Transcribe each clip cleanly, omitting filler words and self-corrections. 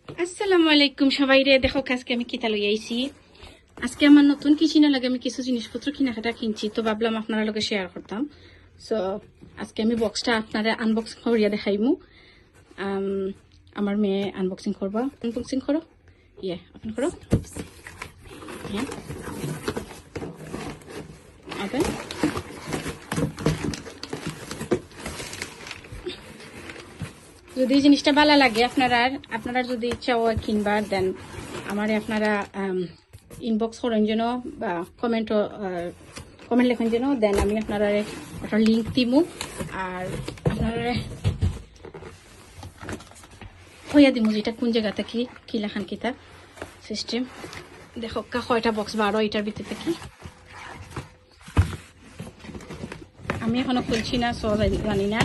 আসসালামু আলাইকুম সবাই রে। দেখো আজকে আমি কিতা লই আইছি। আজকে আমার নতুন কিচেনে লাগে আমি কিছু জিনিসপত্র কিনাকাটা কিনছি, তো ভাবলাম আপনারা লগে শেয়ার করতাম। সো আজকে আমি বক্সটা আপনারা আনবক্সিং করিয়া দেখাইমু। আমার মেয়ে আনবক্সিং করবা। আনবক্সিং করো, ইয়ে ওপেন করো। হ্যাঁ ওপেন। যদি এই জিনিসটা ভালো লাগে আপনারা যদি ইচ্ছা হয় কিনবার, দেন আমারে আপনারা ইনবক্স করেন যেন বা কমেন্ট লেখেন যেন, দেন আমি আপনারা একটা লিঙ্ক দিমু আর আপনারা হইয়া দিমু যেটা কোন জায়গাতে কি লেখান কিতা সিস্টেম। দেখো কয়টা বক্স বারো এটার ভিতরে কি আমি এখনো খুলছি না, সব জানি না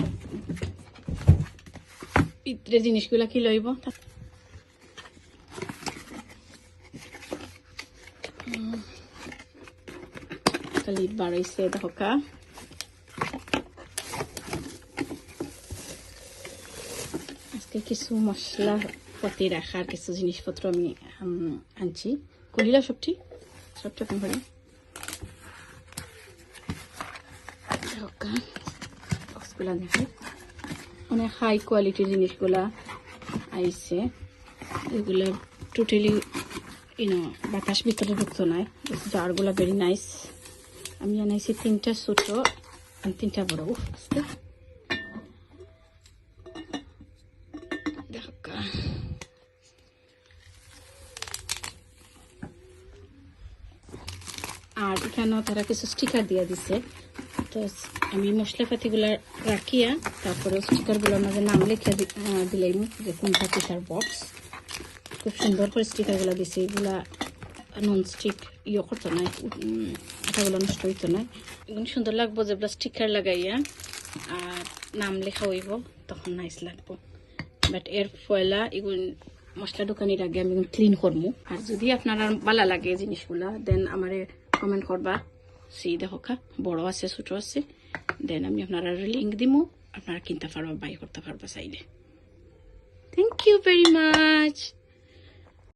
ভিতরে জিনিসগুলা কি লইব। লিড বাড়াইছে দেখো আজকে কিছু মশলা পাতি রাখার কিছু জিনিসপত্র আমি আনছি। কুলিলা সবটি কম করে বক্সগুলা দেখি, অনেক হাই কোয়ালিটির জিনিসগুলা আইছে। এগুলা টোটালি বাতাস ভিতরে ঢুকতো নাই। জারগুলা ভেরি নাইস। আমি আনাইছি 3টা ছোট আর 3টা বড়। আস্তে আর এখানেও তারা কিছু স্টিকার দিয়ে দিছে। তো আমি মশলাপাতিগুলা রাখিয়া তারপরে স্টিকারগুলোর মাঝে নাম লিখে দিলাম যে কোনটা কিসার বক্স। খুব সুন্দর করে স্টিকারগুলো দিছে। এগুলা নন স্টিক ইয়ে করতো না, এটাগুলো নষ্ট হইতো না। এগুলো সুন্দর লাগবো যেগুলো স্টিকার লাগাইয়া আর নাম লেখা হইব, তখন নাইস লাগবো। বাট এর ফয়লা এগুলো মশলা দোকানির আগে আমি ক্লিন করবো। আর যদি আপনারা ভালো লাগে জিনিসগুলা, দেন আমারে কমেন্ট করবা। দেখো বড় আছে ছোট আছে, দেন আমি আপনারা লিঙ্ক দিমু, আপনারা কিনতে পারবা, বাই করতে পারবা চাইলে। Thank you very much.